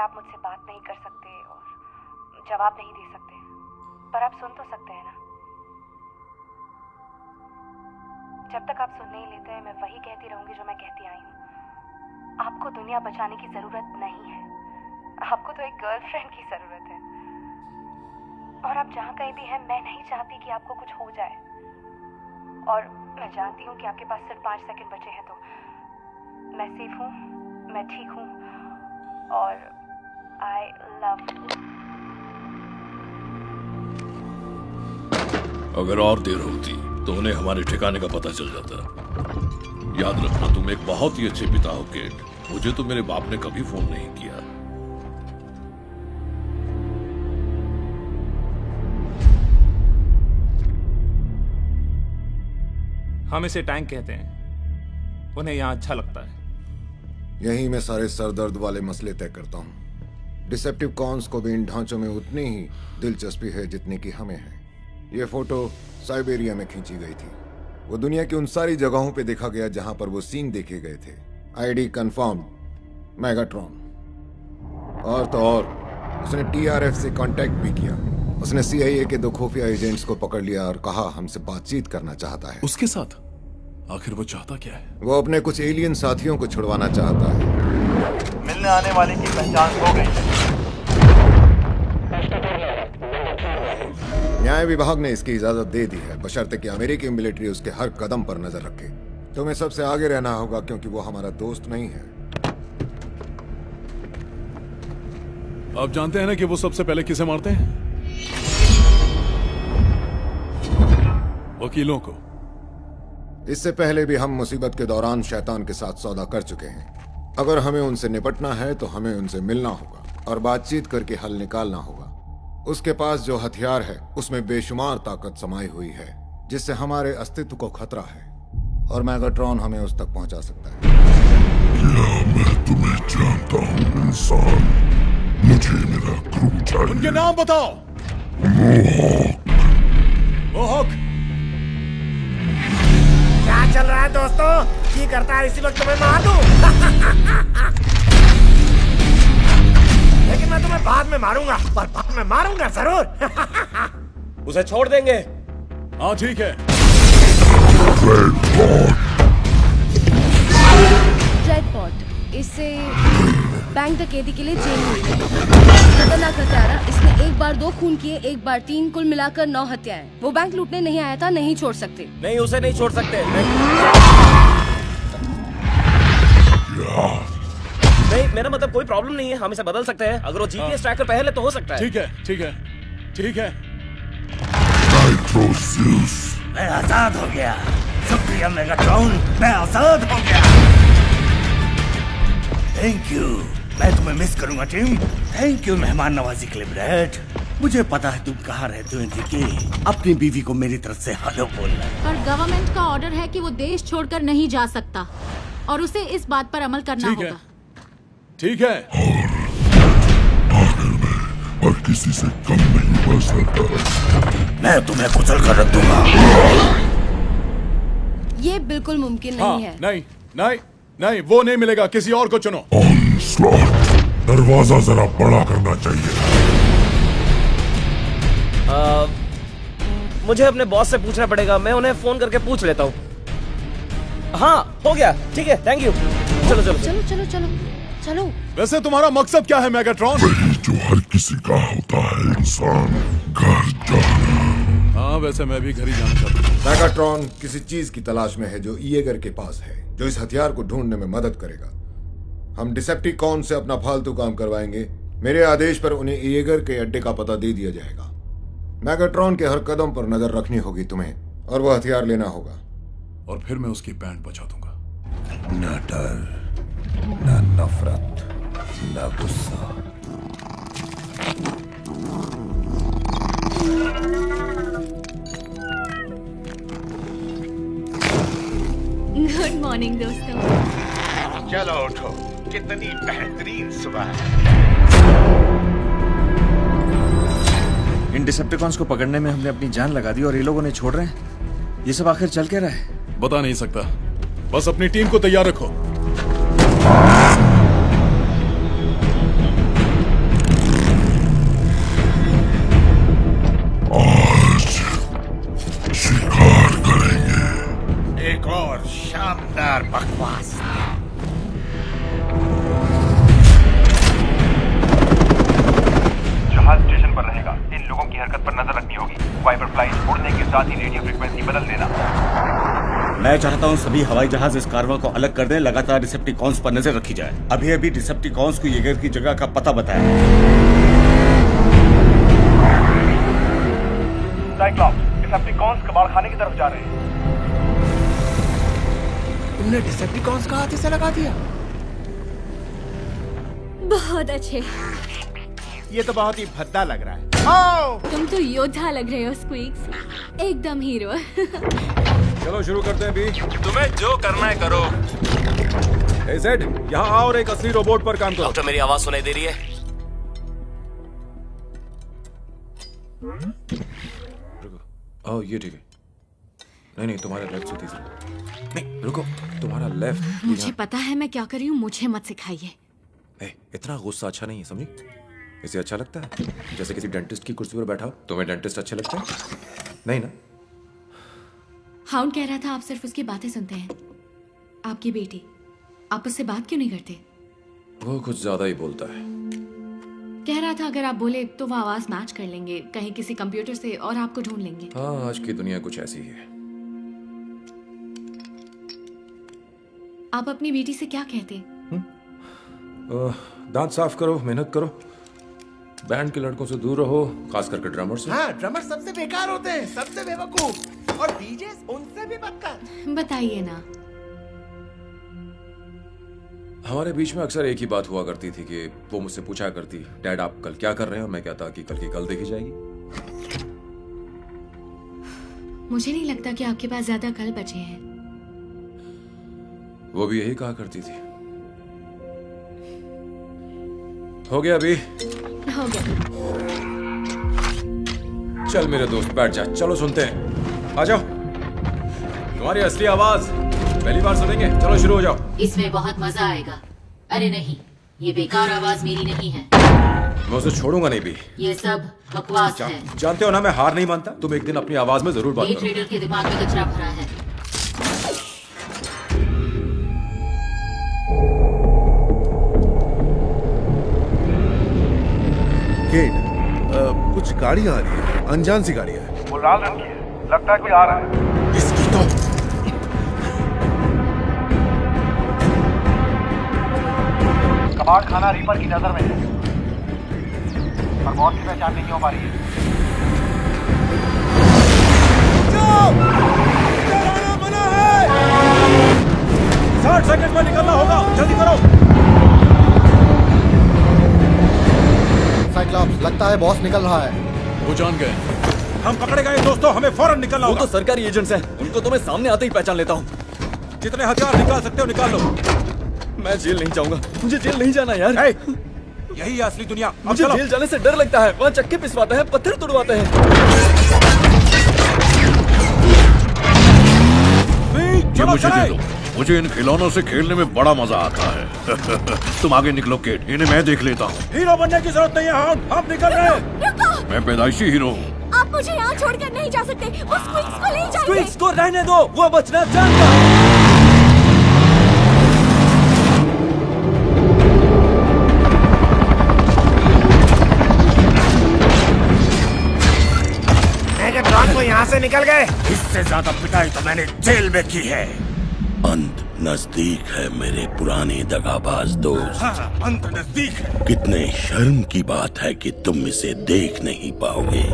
आप मुझसे बात नहीं कर सकते और जवाब नहीं दे सकते, पर आप सुन तो सकते हैं ना। जब तक आप सुन नहीं लेते हैं, मैं वही कहती रहूंगी जो मैं कहती आई हूँ। आपको दुनिया बचाने की जरूरत नहीं है, आपको तो एक गर्लफ्रेंड की जरूरत है। और आप जहाँ कहीं भी हैं, मैं नहीं चाहती कि आपको कुछ हो जाए। और मैं जानती हूँ कि आपके पास सिर्फ 5 सेकंड बचे हैं, तो मैं सेफ हूँ, मैं ठीक हूँ और आई लव यू। अगर और देर होती तो उन्हें हमारे ठिकाने का पता चल जाता। याद रखना, तुम एक बहुत ही अच्छे पिता हो केट। मुझे तो मेरे बाप ने कभी फोन नहीं किया। हम इसे टैंक कहते हैं, उन्हें यहाँ अच्छा लगता है। यही मैं सारे सरदर्द वाले मसले तय करता हूँ। डिसेप्टिकॉन्स को भी इन ढांचों में उतनी ही दिलचस्पी है जितनी कि हमें है। ये फोटो साइबेरिया में खींची गई थी। वो दुनिया की उन सारी जगहों पे देखा गया जहां पर वो सीन देखे गए थे। ID confirm, Megatron. और तो और उसने टीआरएफ से कांटेक्ट भी किया। उसने सीआईए के 2 खुफिया एजेंट्स को पकड़ लिया और कहा हमसे बातचीत करना चाहता है। उसके साथ आखिर वो चाहता क्या है? वो अपने कुछ एलियन साथियों को छुड़वाना चाहता है। मिलने आने वाले की पहचान हो गई। न्याय विभाग ने इसकी इजाजत दे दी है, बशर्ते कि अमेरिकी मिलिट्री उसके हर कदम पर नजर रखे। तुम्हें सबसे आगे रहना होगा क्योंकि वो हमारा दोस्त नहीं है। आप जानते हैं ना कि वो सबसे पहले किसे मारते हैं? वकीलों को। इससे पहले भी हम मुसीबत के दौरान शैतान के साथ सौदा कर चुके हैं। अगर हमें उनसे निपटना है तो हमें उनसे मिलना होगा और बातचीत करके हल निकालना होगा। उसके पास जो हथियार है उसमें बेशुमार ताकत समाई हुई है जिससे हमारे अस्तित्व को खतरा है, और मैगाट्रॉन हमें उस तक पहुंचा सकता है। क्या मैं तुम्हें जानता हूँ इंसान? मुझे मेरा क्रू चाहिए। उनके नाम बताओ। मोहक। क्या चल रहा है दोस्तों? जी करता है इसी वक्त तुम्हें मार दूं। लेकिन मैं तुम्हें बाद में मारूंगा, पर बाद में मारूंगा जरूर। उसे छोड़ देंगे। हाँ ठीक है। ड्रेडपॉट, इससे बैंक डकैती के लिए जेल हुई है। खतरनाक हत्यारा, इसने 1 बार 2 खून किए, 1 बार 3, कुल मिलाकर 9 हत्याएं। वो बैंक लूटने नहीं आया था, नहीं छोड़ सकते। नहीं, उसे नहीं छोड़ सकते। नहीं, मेरा मतलब कोई प्रॉब्लम नहीं है, हम इसे बदल सकते हैं। अगर वो जीपीएस ट्रैकर पहले तो हो सकता है। ठीक है, ठीक है, ठीक है। मैं आजाद हो गया। शुक्रिया मेगाट्रॉन, मैं आजाद हो गया। Thank you. मैं तुम्हें मिस करूंगा टीम। थैंक यू मेहमान नवाजी के लिए ब्रैड। मुझे पता है तुम कहाँ रहते हो इंडिकी। अपनी बीवी को मेरी तरफ से हेलो बोलना। पर गवर्नमेंट का ऑर्डर है कि वो देश छोड़कर नहीं जा सकता और उसे इस बात पर अमल करना होगा। ठीक है। आखिर में और किसी से कम नहीं बच सकता। मैं तुम्हें कुचल कर रख दूंगा। ये बिल्कुल मुमकिन हाँ, नहीं है। नहीं, नहीं, नहीं, वो नहीं मिलेगा। किसी और को चुनो। दरवाजा जरा बड़ा करना चाहिए। मुझे अपने बॉस से पूछना पड़ेगा। मैं उन्हें फोन करके पूछ लेता हूँ। हाँ, हो गया। ठीक है, थैंक यू। चलो चलो चलो चलो चलो चलो। वैसे तुम्हारा मकसद क्या है मैगाट्रॉन? वही जो हर किसी का होता है इंसान, घर जाना। हाँ, वैसे मैं भी घर ही जाना चाहता हूँ। मैगाट्रॉन किसी चीज की तलाश में है जो ईएगर के पास है, जो इस हथियार को ढूंढने में मदद करेगा। हम डिसेप्टिकॉन से अपना फालतू काम करवाएंगे। मेरे आदेश पर उन्हें ईएगर के अड्डे का पता दे दिया जाएगा। मैगाट्रॉन के हर कदम पर नजर रखनी होगी तुम्हें, और वो हथियार लेना होगा। और फिर मैं उसकी बैंड बचा दूंगा। न डर, न नफरत, न गुस्सा। गुड मॉर्निंग दोस्तों। चलो उठो, कितनी बेहतरीन सुबह। इन डिसेप्टिकॉन्स को पकड़ने में हमने अपनी जान लगा दी और ये लोग उन्हें छोड़ रहे हैं। ये सब आखिर चल क्या रहा है? बता नहीं सकता। बस अपनी टीम को तैयार रखो। और शानदार बकवास। जहाज स्टेशन पर रहेगा। इन लोगों की हरकत पर नजर रखनी होगी। वाइपर फ्लाइट उड़ने के साथ ही रेडियो फ्रीक्वेंसी बदल देना। मैं चाहता हूँ सभी हवाई जहाज इस कार्गो को अलग कर दें। लगातार डिसेप्टिकॉन्स पर नजर रखी जाए। अभी डिसेप्टिकॉन्स को येगर की जगह का पता बताया। साइक्लॉप्स, डिसेप्टिकॉन्स कबाड़खाने की तरफ जा रहे हैं। तुमने डिसेप्टिकॉन्स का हाथ से लगा दिया। बहुत अच्छे। ये तो बहुत ही भद्दा लग रहा है। तुम तो योद्धा लग रहे हो स्क्वीक्स, एकदम हीरो। चलो शुरू करते हैं भी। तुम्हें जो करना है करो। ए ज़ेड, यहाँ आओ और एक असली रोबोट पर काम करो। डॉक्टर, मेरी आवाज सुनाई दे रही है? रुको। ओह ये ठीक है। नहीं तुम्हारा लेफ्ट से तीसरा। नहीं रुको, तुम्हारा लेफ्ट। मुझे पता है मैं क्या कर रही हूँ, मुझे मत सिखाइए। इतना गुस्सा अच्छा नहीं है, समझी? इसे अच्छा लगता है जैसे किसी डेंटिस्ट की कुर्सी पर बैठा हो। तुम्हें डेंटिस्ट अच्छे लगते हैं? नहीं ना? हाउंड कह रहा था आप सिर्फ उसकी बातें सुनते हैं। आपकी बेटी, आप उससे बात क्यों नहीं करते? वो कुछ ज्यादा ही बोलता है। कह रहा था अगर आप बोले तो वो आवाज मैच कर लेंगे कहीं किसी कंप्यूटर से और आपको ढूंढ लेंगे। हाँ, आज की दुनिया कुछ ऐसी ही है। आप अपनी बेटी से क्या कहते? दांत साफ करो, मेहनत करो, बैंड के लड़कों से दूर रहो, खास करके ड्रमर से। हाँ, ड्रमर सबसे बेकार होते हैं, सबसे बेवकूफ, और डीजे उनसे भी बदतर। बताइए ना। हमारे बीच में अक्सर एक ही बात हुआ करती थी कि वो मुझसे पूछा करती, डैड आप कल क्या कर रहे हैं? और मैं कहता कि कल की कल देखी जाएगी। मुझे नहीं लगता कि आपके पास ज्यादा कल बचे हैं। वो भी यही कहा करती थी। हो गया अभी? हो गया। चल मेरे दोस्त बैठ जा, चलो सुनते हैं। आ जाओ, तुम्हारी असली आवाज पहली बार सुनेंगे। चलो शुरू हो जाओ। इसमें बहुत मजा आएगा। अरे नहीं, ये बेकार आवाज मेरी नहीं है। मैं उसे छोड़ूंगा नहीं भी। ये सब बकवास है। जानते हो ना, मैं हार नहीं मानता। तुम एक दिन अपनी आवाज में जरूर बात करो। ट्रेडर के दिमाग में कचरा भरा है। कुछ गाड़ियां आ रही है, अनजान सी गाड़ियां है। वो लाल रंग की है, लगता है कोई आ रहा है। इसकी तो कबाड़ खाना रीपर की नजर में है, पर मौत की पहचान नहीं हो पा रही है। 60 सेकंड में निकलना होगा, जल्दी करो। साइक्लॉप्स, लगता है बॉस निकल रहा है। वो जान गए। हम पकड़े गए दोस्तों, हमें फौरन निकलना होगा। वो तो सरकारी एजेंट्स हैं, उनको तो मैं सामने आते ही पहचान लेता हूँ। जितने हथियार निकाल सकते हो निकाल लो। मैं जेल नहीं जाऊंगा, मुझे जेल नहीं जाना यार। यही है असली दुनिया। मुझे जेल जाने से डर लगता है। वहाँ चक्के पिसवाते हैं, पत्थर तुड़वाते हैं। ये मुझे दे दो, मुझे इन खिलौनों से खेलने में बड़ा मजा आता है। तुम आगे निकलो केट, इन्हें मैं देख लेता हूँ। हीरो बनने की जरूरत नहीं है, हम निकल रहे हैं। मैं पैदाइशी हीरो हूँ। आप मुझे यहाँ छोड़कर नहीं जा सकते। उस स्क्वीक्स को ले जाइए। स्क्वीक्स को रहने दो, वो बचना जानता है। मेगाट्रॉन को यहाँ से निकल गए। इससे ज्यादा पिटाई तो मैंने जेल में की है। अंत नजदीक है मेरे पुराने दगाबाज दोस्त। हाँ, अंत नजदीक है। कितने शर्म की बात है कि तुम इसे देख नहीं पाओगे।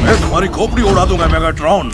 मैं तुम्हारी खोपड़ी उड़ा दूंगा मेगाट्रॉन।